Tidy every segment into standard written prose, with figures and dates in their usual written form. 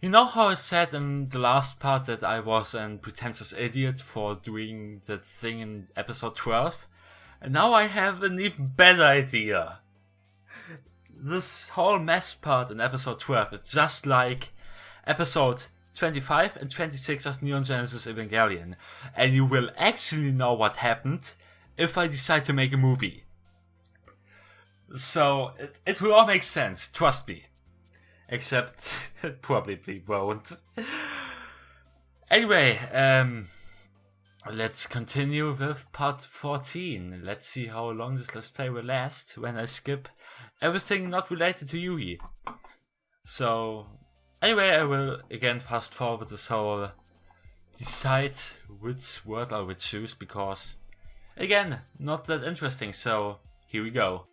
You know how I said in the last part that I was a pretentious idiot for doing that thing in episode 12? And now I have an even better idea. This whole mess part in episode 12 is just like episode 25 and 26 of Neon Genesis Evangelion. And you will actually know what happened if I decide to make a movie. So it will all make sense, trust me. Except it probably won't. Anyway, let's continue with part 14. Let's see how long this let's play will last when I skip everything not related to Yui. So, anyway, I will again fast forward this whole decide which word I would choose because, again, not that interesting, so here we go.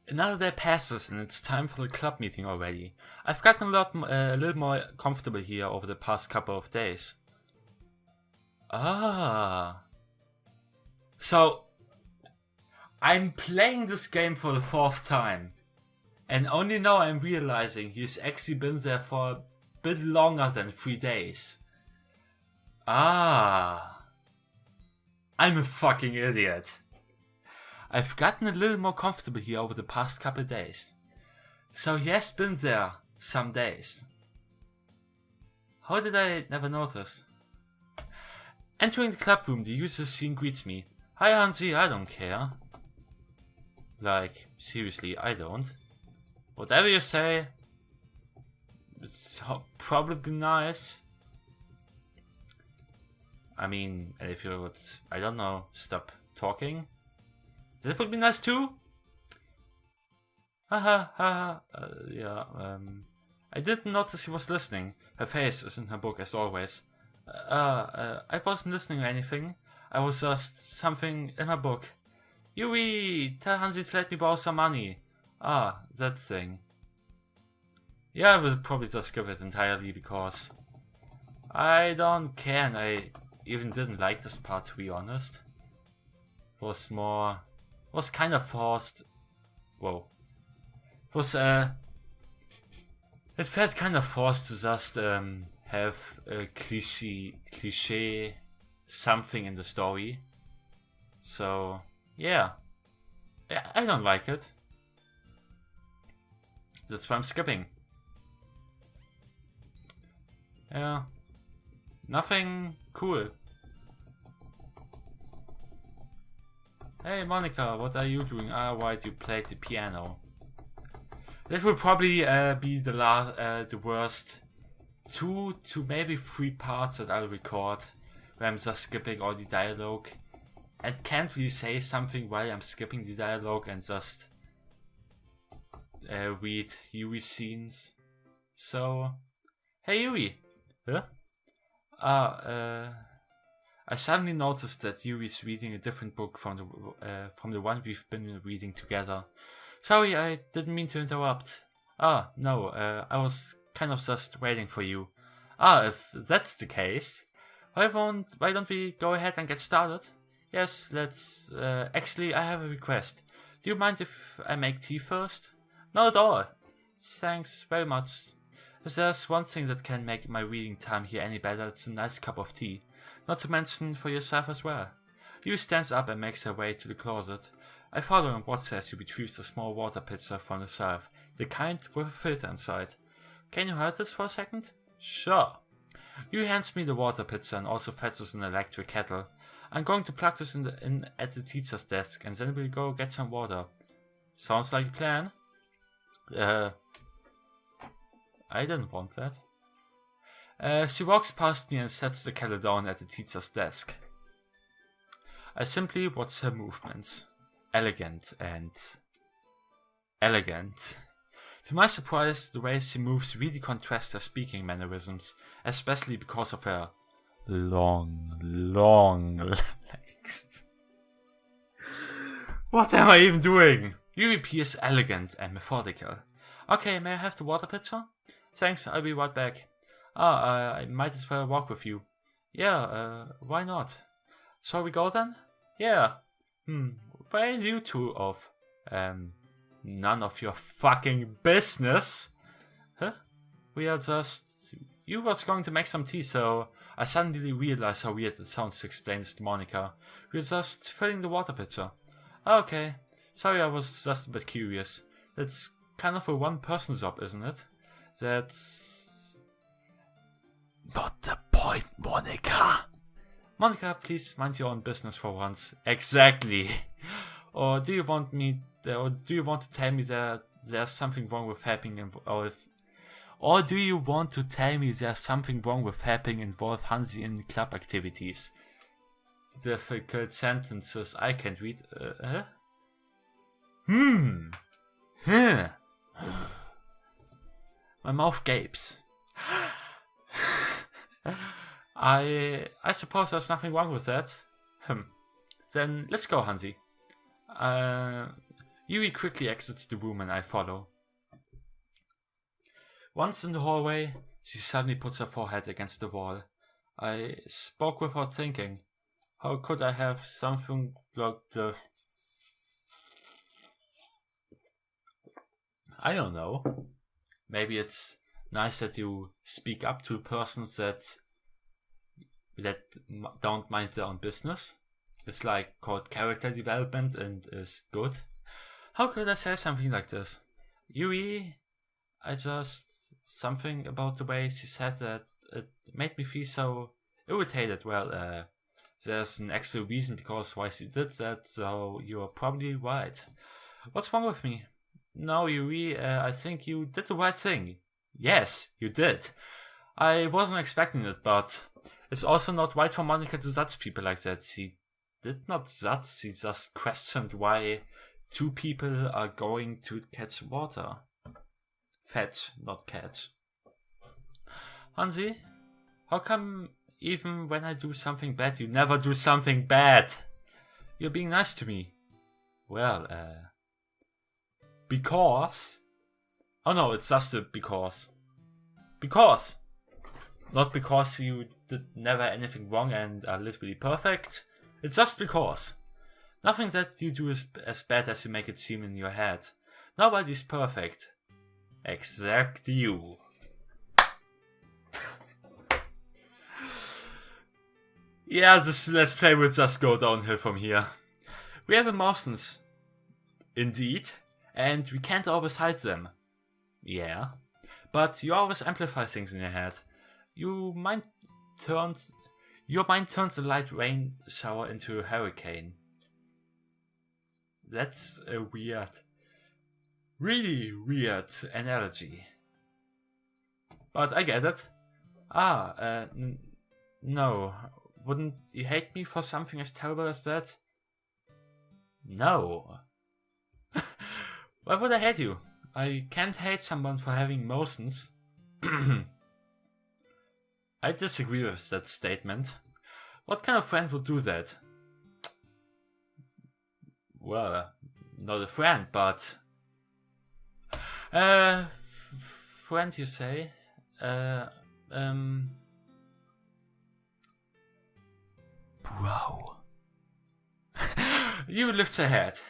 Another day passes and it's time for the club meeting already. I've gotten a little more comfortable here over the past couple of days. Ah. So, I'm playing this game for the 4th time. And only now I'm realizing he's actually been there for a bit longer than 3 days. Ah. I'm a fucking idiot. I've gotten a little more comfortable here over the past couple days. So he has been there some days. How did I never notice? Entering the club room, the user scene greets me. Hi Hansi, I don't care. Like, seriously, I don't. Whatever you say, it's probably nice. I mean, if you would, I don't know, stop talking. That would be nice too. Haha, haha. Yeah, I didn't notice he was listening. Her face is in her book as always. I wasn't listening or anything. I was just something in my book. Yui, tell Hansi to let me borrow some money. Ah, that thing. Yeah, I will probably just skip it entirely because I don't care and I even didn't like this part, to be honest. It was kind of forced. Whoa. It felt kind of forced to just have a cliche something in the story. So, yeah. I don't like it. That's why I'm skipping. Yeah. Nothing cool. Hey Monica, what are you doing? Ah, right, you played the piano. This will probably be the worst 2 to maybe 3 parts that I'll record, where I'm just skipping all the dialogue and can't really say something while I'm skipping the dialogue and just read Yui scenes. So, hey Yui. Huh? I suddenly noticed that Yuri's reading a different book from the one we've been reading together. Sorry, I didn't mean to interrupt. Ah, no, I was kind of just waiting for you. Ah, if that's the case, why don't we go ahead and get started? Yes, let's... actually, I have a request. Do you mind if I make tea first? Not at all. Thanks very much. If there's one thing that can make my reading time here any better, it's a nice cup of tea. Not to mention for yourself as well. Yui stands up and makes her way to the closet. I follow and watch as she retrieves a small water pitcher from the shelf, the kind with a filter inside. Can you hold this for a second? Sure. Yui hands me the water pitcher and also fetches an electric kettle. I'm going to plug this in at the teacher's desk and then we'll go get some water. Sounds like a plan. I didn't want that. She walks past me and sets the kettle down at the teacher's desk. I simply watch her movements. Elegant and... elegant. To my surprise, the way she moves really contrasts her speaking mannerisms, especially because of her long legs. What am I even doing? Yuri appears elegant and methodical. Okay, may I have the water pitcher? Thanks, I'll be right back. I might as well walk with you. Yeah, why not? Shall we go then? Yeah. Where are you two off? None of your fucking business. Huh? We are just... You was going to make some tea, so I suddenly realized how weird it sounds to explain this to Monica. We're just filling the water pitcher. Okay. Sorry, I was just a bit curious. That's kind of a one-person job, isn't it? That's... not the point, Monica. Monica, please mind your own business for once. Exactly. Or do you want to tell me that there's something wrong with Or do you want to tell me there's something wrong with helping involve Hansi in club activities? Difficult sentences I can't read. My mouth gapes. I suppose there's nothing wrong with that. Then let's go, Hansi. Yuri quickly exits the room and I follow. Once in the hallway, she suddenly puts her forehead against the wall. I spoke without thinking. How could I have something like this? I don't know. Maybe it's nice that you speak up to persons that don't mind their own business. It's like called character development and is good. How could I say something like this? Yuri, something about the way she said that, it made me feel so irritated. Well, there's an extra reason because why she did that, so you're probably right. What's wrong with me? No, Yuri, I think you did the right thing. Yes, you did. I wasn't expecting it, but it's also not right for Monica to judge people like that. She did not judge, she just questioned why two people are going to catch water. Fetch, not catch. Hansi, how come even when I do something bad, you never do something bad? You're being nice to me. Well, because... Oh no, it's just a because. Because! Not because you did never anything wrong and are literally perfect. It's just because. Nothing that you do is as bad as you make it seem in your head. Nobody's perfect. Except you. Yeah, this let's play will just go downhill from here. We have emotions. Indeed. And we can't always hide them. Yeah. But you always amplify things in your head. Your mind turns a light rain shower into a hurricane. That's a really weird analogy. But I get it. No. Wouldn't you hate me for something as terrible as that? No. Why would I hate you? I can't hate someone for having emotions. I disagree with that statement. What kind of friend would do that? Well, not a friend, but... friend, you say? Bro. You lift her head.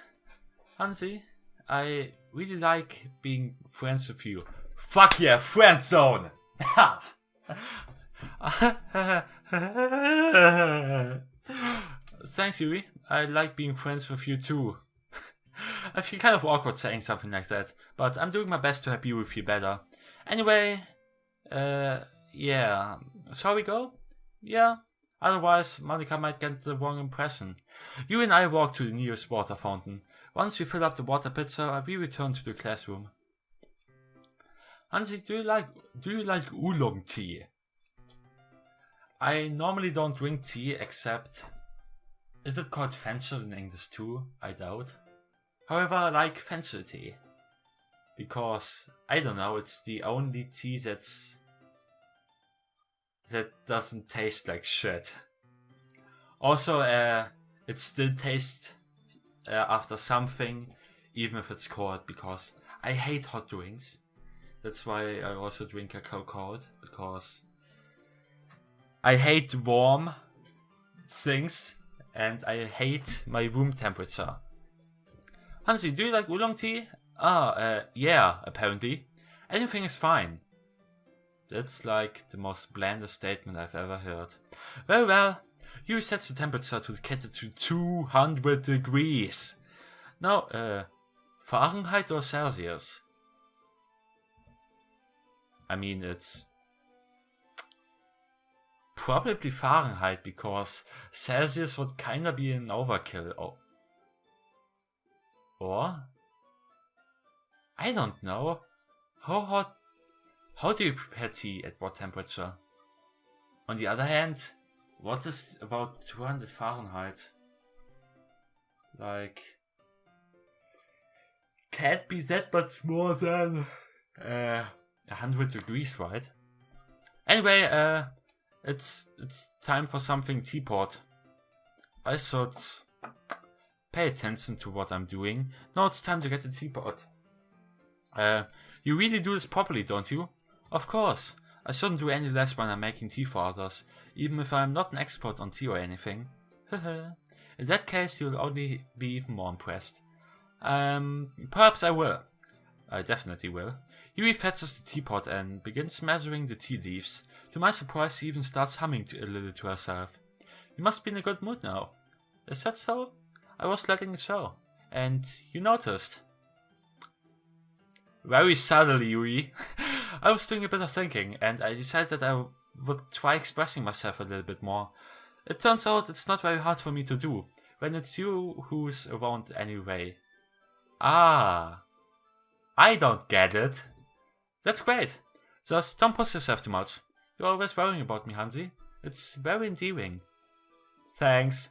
Hansi, I really like being friends with you. Fuck yeah, friend zone! Thanks, Yuri. I like being friends with you too. I feel kind of awkward saying something like that, but I'm doing my best to help Yuri feel better. Anyway, yeah. Shall we go? Yeah. Otherwise, Monica might get the wrong impression. You and I walk to the nearest water fountain. Once we fill up the water pitcher, we return to the classroom. Hansi, do you like oolong tea? I normally don't drink tea except... Is it called fenchel in English too? I doubt. However, I like fenchel tea. Because, I don't know, it's the only tea that doesn't taste like shit. Also, it still tastes after something, even if it's cold, because I hate hot drinks. That's why I also drink a cold, because I hate warm things and I hate my room temperature. Hansi, do you like oolong tea? Yeah, apparently. Anything is fine. That's like the most blandest statement I've ever heard. Well, you set the temperature to get it to 200 degrees. Now, Fahrenheit or Celsius? I mean, it's probably Fahrenheit, because Celsius would kinda be an overkill. Or? I don't know. How do you prepare tea at what temperature? On the other hand, what is about 200 Fahrenheit? Like, can't be that much more than 100 degrees, right? Anyway, it's time for something teapot. I should pay attention to what I'm doing. Now it's time to get the teapot. You really do this properly, don't you? Of course. I shouldn't do any less when I'm making tea for others, even if I'm not an expert on tea or anything. In that case, you'll only be even more impressed. Perhaps I will. I definitely will. Yui fetches the teapot and begins measuring the tea leaves. To my surprise, she even starts humming a little to herself. You must be in a good mood now. Is that so? I was letting it show. And you noticed. Very subtly, Yui. I was doing a bit of thinking, and I decided that I would try expressing myself a little bit more. It turns out it's not very hard for me to do, when it's you who's around anyway. Ah, I don't get it. That's great. Just don't push yourself too much. You're always worrying about me, Hansi. It's very endearing. Thanks.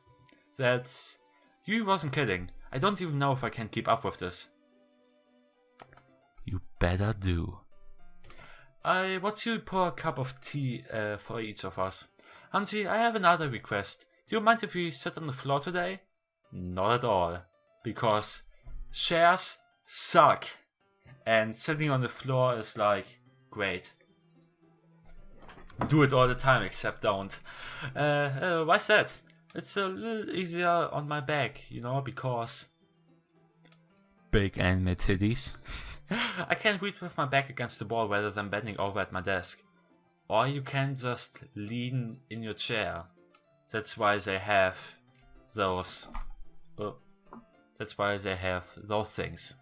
You wasn't kidding. I don't even know if I can keep up with this. You better do. What's you pour a cup of tea for each of us? Hansi, I have another request. Do you mind if we sit on the floor today? Not at all. Because chairs suck. And sitting on the floor is like, great. Do it all the time, except don't. Why's that? It's a little easier on my back, you know, because big anime titties. I can read with my back against the wall rather than bending over at my desk. Or you can just lean in your chair. That's why they have those. That's why they have those things.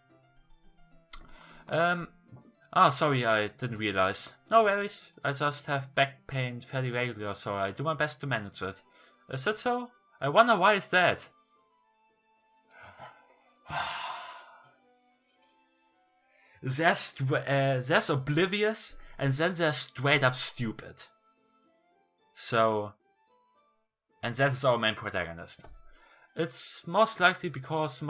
Sorry, I didn't realize. No worries, I just have back pain fairly regular, so I do my best to manage it. Is that so? I wonder why is that? There's oblivious, and then there's straight up stupid. So, and that is our main protagonist. It's most likely because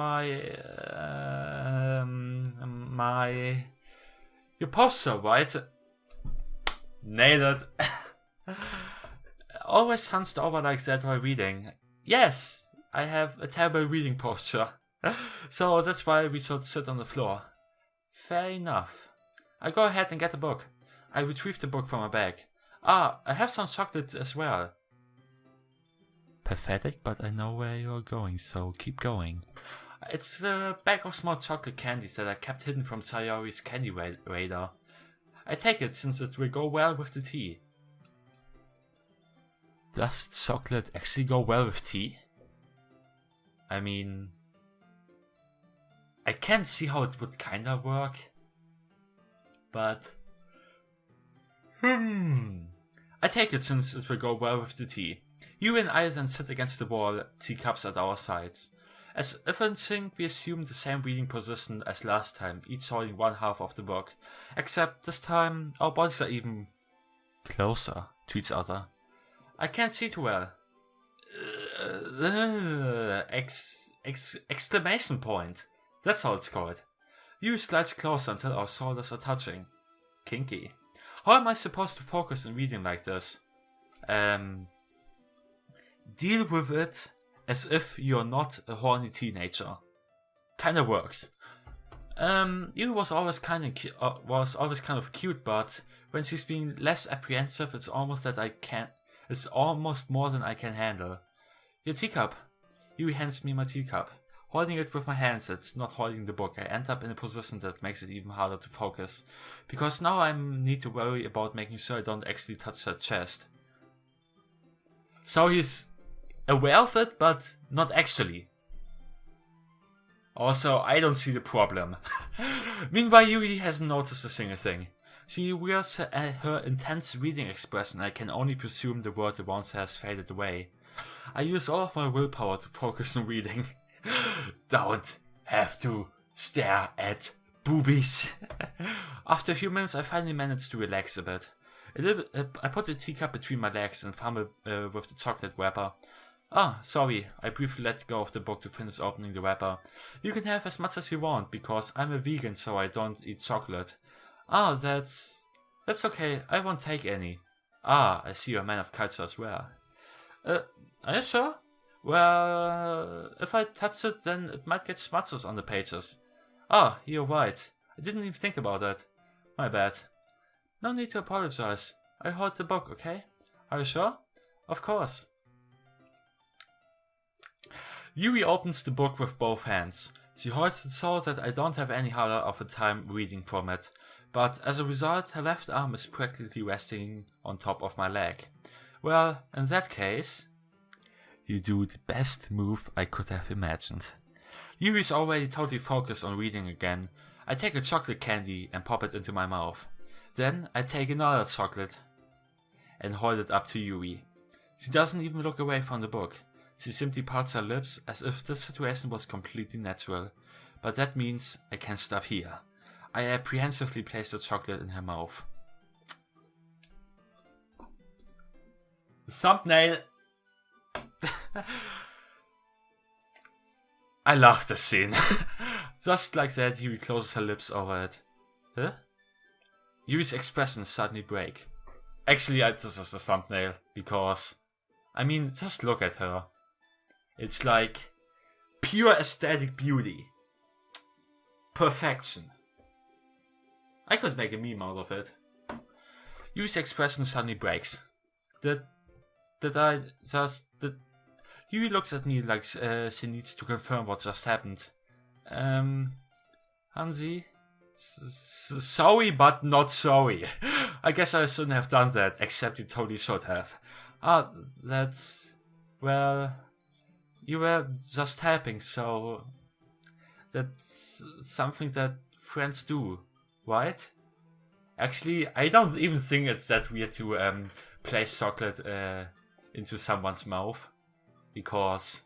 your poster, right? Nailed it. Always hunched over like that while reading. Yes, I have a terrible reading posture. So that's why we should sit on the floor. Fair enough. I go ahead and get the book. I retrieve the book from my bag. I have some chocolate as well. Pathetic, but I know where you're going, so keep going. It's a bag of small chocolate candies that I kept hidden from Sayori's candy radar. I take it since it will go well with the tea. Does chocolate actually go well with tea? I mean, I can see how it would kinda work, but I take it since it will go well with the tea. You and I then sit against the wall, teacups at our sides. As if in sync, we assume the same reading position as last time, each holding one half of the book, except this time our bodies are even closer to each other. I can't see too well. Exclamation point. That's how it's called. You slides closer until our shoulders are touching. Kinky. How am I supposed to focus in reading like this? Deal with it as if you're not a horny teenager. Kinda works. Yui was always kind of cute, but when she's being less apprehensive, it's almost more than I can handle. Your teacup. Yui hands me my teacup. Holding it with my hands, it's not holding the book. I end up in a position that makes it even harder to focus, because now I need to worry about making sure I don't actually touch her chest. So he's aware of it, but not actually. Also, I don't see the problem. Meanwhile, Yui hasn't noticed a single thing. She wears her intense reading expression. I can only presume the world around her has faded away. I use all of my willpower to focus on reading. Don't have to stare at boobies. After a few minutes, I finally managed to relax a bit. I put the teacup between my legs and fumbled with the chocolate wrapper. Ah, sorry, I briefly let go of the book to finish opening the wrapper. You can have as much as you want, because I'm a vegan, so I don't eat chocolate. Ah, that's okay, I won't take any. Ah, I see you're a man of culture as well. Are you sure? Well, if I touch it, then it might get smudges on the pages. Ah, you're right. I didn't even think about that. My bad. No need to apologize. I hold the book, okay? Are you sure? Of course. Yui opens the book with both hands. She holds it so that I don't have any harder of a time reading from it, but as a result her left arm is practically resting on top of my leg. Well, in that case, you do the best move I could have imagined. Yui's already totally focused on reading again. I take a chocolate candy and pop it into my mouth. Then I take another chocolate and hold it up to Yui. She doesn't even look away from the book. She simply parts her lips as if the situation was completely natural. But that means I can't stop here. I apprehensively place the chocolate in her mouth. The thumbnail. I love this scene. Just like that, Yui closes her lips over it. Huh? Yui's expressions suddenly break. Actually, this is the thumbnail, because, I mean, just look at her. It's like pure aesthetic beauty. Perfection. I could make a meme out of it. Yui's expression suddenly breaks. Yui looks at me like she needs to confirm what just happened. Hansi? Sorry, but not sorry. I guess I shouldn't have done that, except you totally should have. Ah, well, you were just helping, so that's something that friends do, right? Actually, I don't even think it's that weird to place chocolate into someone's mouth, because,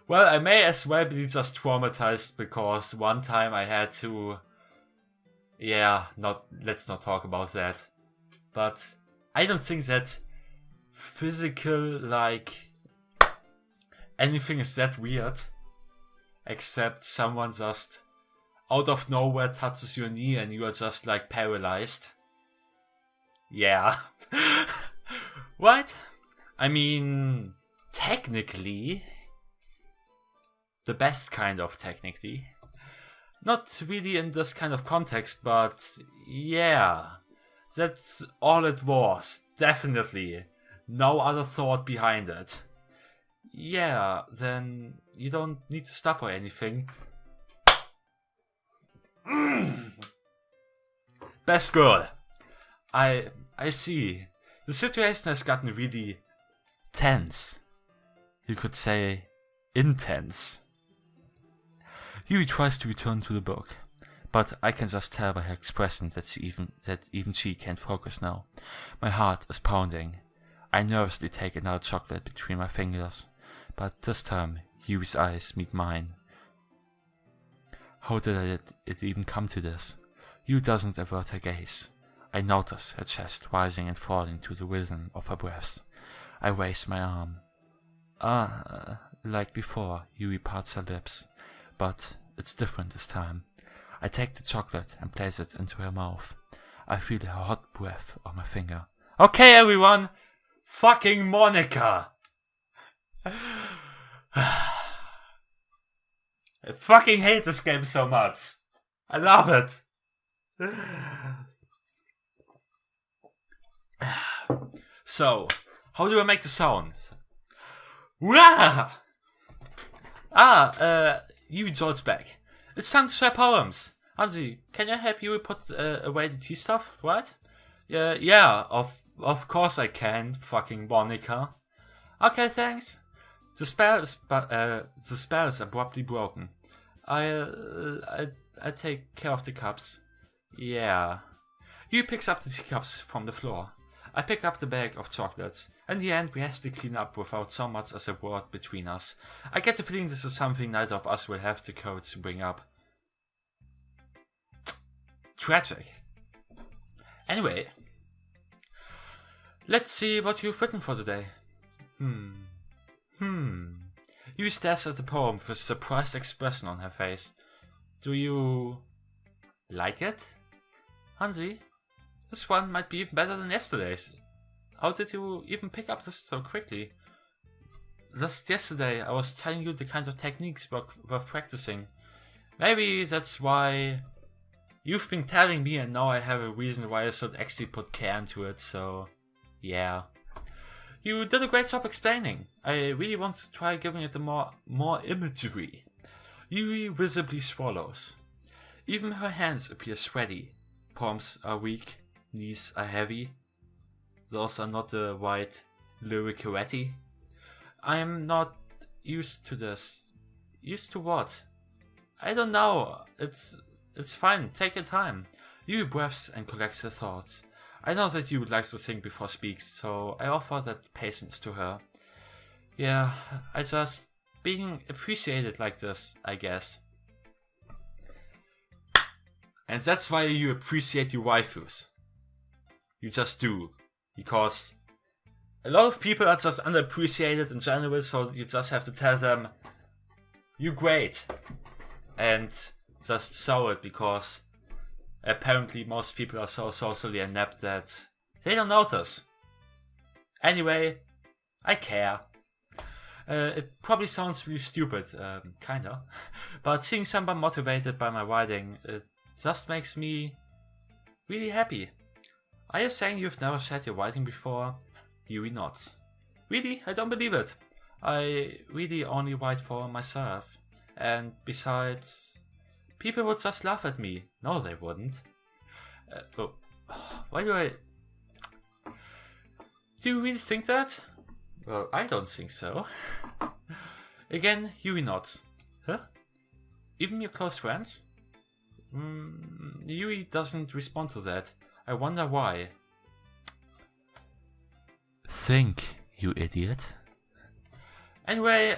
well, I may as well be just traumatized because one time I had to, let's not talk about that. But I don't think that physical, anything is that weird, except someone just out of nowhere touches your knee and you are just paralyzed. Yeah. What? I mean, technically, the best kind of technically. Not really in this kind of context, but yeah, that's all it was, definitely. No other thought behind it. Yeah, then you don't need to stop or anything. Best girl. I see. The situation has gotten really tense. You could say intense. Yui tries to return to the book, but I can just tell by her expression that even she can't focus now. My heart is pounding. I nervously take another chocolate between my fingers, but this time Yui's eyes meet mine. How did it even come to this? Yui doesn't avert her gaze. I notice her chest rising and falling to the rhythm of her breaths. I raise my arm. Like before, Yui parts her lips, but it's different this time. I take the chocolate and place it into her mouth. I feel her hot breath on my finger. Okay, everyone! Fucking Monica! I fucking hate this game so much. I love it. So, how do I make the sound? Wah! You Joel's back. It's time to share poems. Hansi, can I help you put away the tea stuff, right? Yeah, of course I can, fucking Monica. Okay, thanks. The spell is abruptly broken. I take care of the cups. Yeah. You picks up the teacups from the floor. I pick up the bag of chocolates. In the end, we hastily clean up without so much as a word between us. I get the feeling this is something neither of us will have the courage to bring up. Tragic. Anyway, let's see what you've written for today. You stares at the poem with a surprised expression on her face. Do you like it? Hansi, this one might be even better than yesterday's. How did you even pick up this so quickly? Just yesterday I was telling you the kinds of techniques we're practicing. Maybe that's why you've been telling me and now I have a reason why I should actually put care into it, so yeah. You did a great job explaining. I really want to try giving it more imagery. Yui visibly swallows. Even her hands appear sweaty. Palms are weak, knees are heavy. Those are not the right lyricetti. I am not used to this. Used to what? I don't know. It's fine. Take your time. Yui breaths and collects her thoughts. I know that you likes to think before speaks, so I offer that patience to her. Yeah, I just being appreciated like this, I guess. And that's why you appreciate your waifus. You just do. Because a lot of people are just underappreciated in general, so you just have to tell them, you're great. And just show it, because apparently most people are so socially inept that they don't notice. Anyway, I care. It probably sounds really stupid, kinda. But seeing someone motivated by my writing, it just makes me really happy. Are you saying you've never shared your writing before? Yui nods. Really? I don't believe it. I really only write for myself. And besides, people would just laugh at me. No, they wouldn't. Why do I... Do you really think that? Well, I don't think so. Again, Yui nods. Huh? Even your close friends? Yui doesn't respond to that. I wonder why. Think, you idiot. Anyway,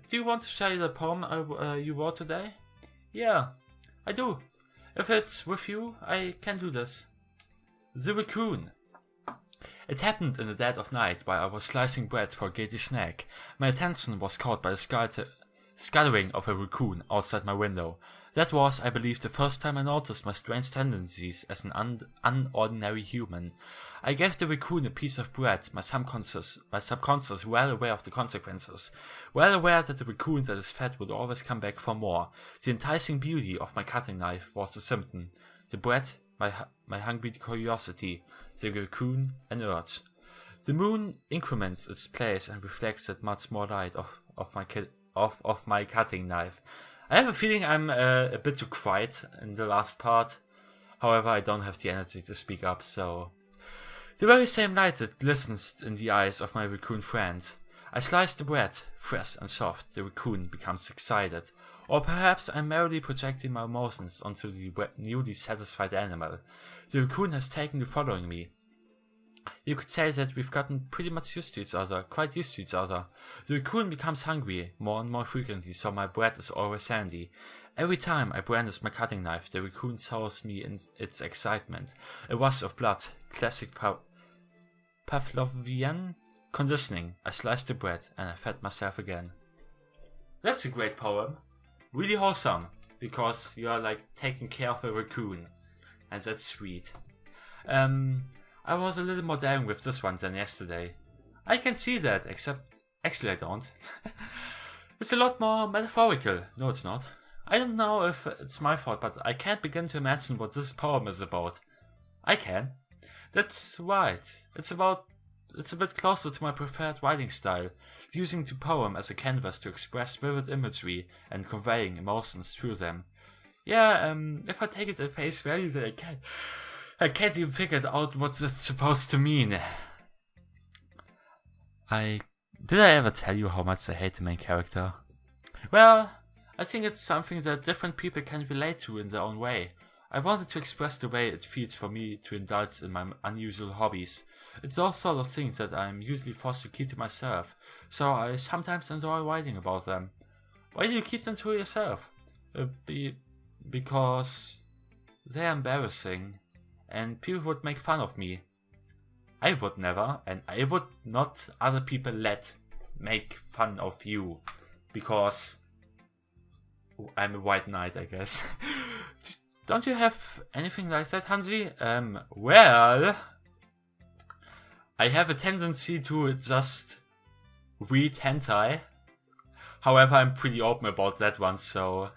do you want to share the poem you wrote today? Yeah, I do. If it's with you, I can do this. The raccoon. It happened in the dead of night while I was slicing bread for a guilty snack. My attention was caught by the scattering of a raccoon outside my window. That was, I believe, the first time I noticed my strange tendencies as an unordinary human. I gave the raccoon a piece of bread, my subconscious well aware of the consequences, well aware that the raccoon that is fed would always come back for more. The enticing beauty of my cutting knife was the symptom. The bread, my hungry curiosity, the raccoon, an urge. The moon increments its place and reflects that much more light of my cutting knife. I have a feeling I'm a bit too quiet in the last part. However, I don't have the energy to speak up, so... The very same light that glistens in the eyes of my raccoon friend. I slice the bread, fresh and soft. The raccoon becomes excited. Or perhaps I'm merely projecting my emotions onto the newly satisfied animal. The raccoon has taken to following me. You could say that we've gotten pretty much used to each other, quite used to each other. The raccoon becomes hungry more and more frequently, so my bread is always handy. Every time I brandish my cutting knife, the raccoon shows me in its excitement. A rush of blood, classic Pavlovian conditioning. I sliced the bread and I fed myself again. That's a great poem. Really wholesome, because you are like taking care of a raccoon. And that's sweet. I was a little more daring with this one than yesterday. I can see that, except... Actually I don't. It's a lot more metaphorical. No, it's not. I don't know if it's my fault, but I can't begin to imagine what this poem is about. I can. That's right. It's a bit closer to my preferred writing style, using the poem as a canvas to express vivid imagery and conveying emotions through them. Yeah, if I take it at face value, then I can't even figure out what it's supposed to mean. Did I ever tell you how much I hate the main character? Well, I think it's something that different people can relate to in their own way. I wanted to express the way it feels for me to indulge in my unusual hobbies. It's all sort of things that I'm usually forced to keep to myself, so I sometimes enjoy writing about them. Why do you keep them to yourself? Because they're embarrassing, and people would make fun of me. I would never, and I would not other people let make fun of you, because I'm a white knight, I guess. Don't you have anything like that, Hansi? Well, I have a tendency to just read hentai. However, I'm pretty open about that one, so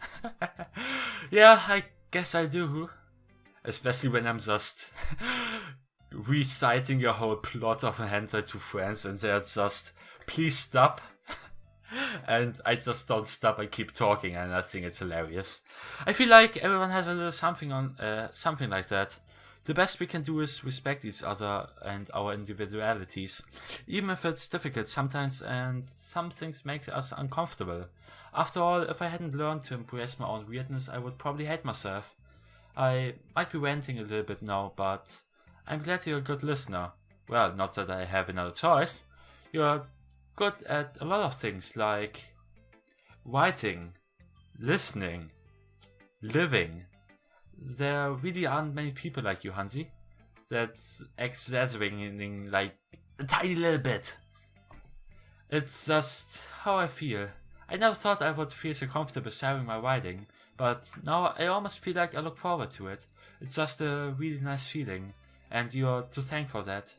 yeah, I guess I do. Especially when I'm just reciting a whole plot of a hentai to friends and they're just, please stop. And I just don't stop, I keep talking, and I think it's hilarious. I feel like everyone has a little something like that. The best we can do is respect each other and our individualities, even if it's difficult sometimes and some things make us uncomfortable. After all, if I hadn't learned to embrace my own weirdness, I would probably hate myself. I might be ranting a little bit now, but I'm glad you're a good listener. Well, not that I have another choice. You're good at a lot of things like writing, listening, living. There really aren't many people like you, Hansi. That's exaggerating like a tiny little bit. It's just how I feel. I never thought I would feel so comfortable sharing my writing, but now I almost feel like I look forward to it. It's just a really nice feeling, and you're to thank for that.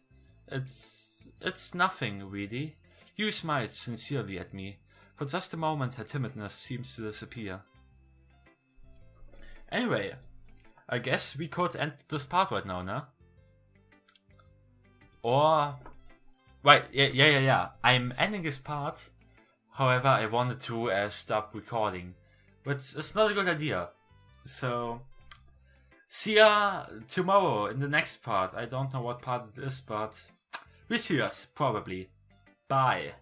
It's nothing, really. You smiled sincerely at me. For just a moment her timidness seems to disappear. Anyway, I guess we could end this part right now, no? Or... Right, yeah. I'm ending this part. However, I wanted to stop recording. But it's not a good idea. So... see ya tomorrow in the next part. I don't know what part it is, but... we'll see us, probably. Bye.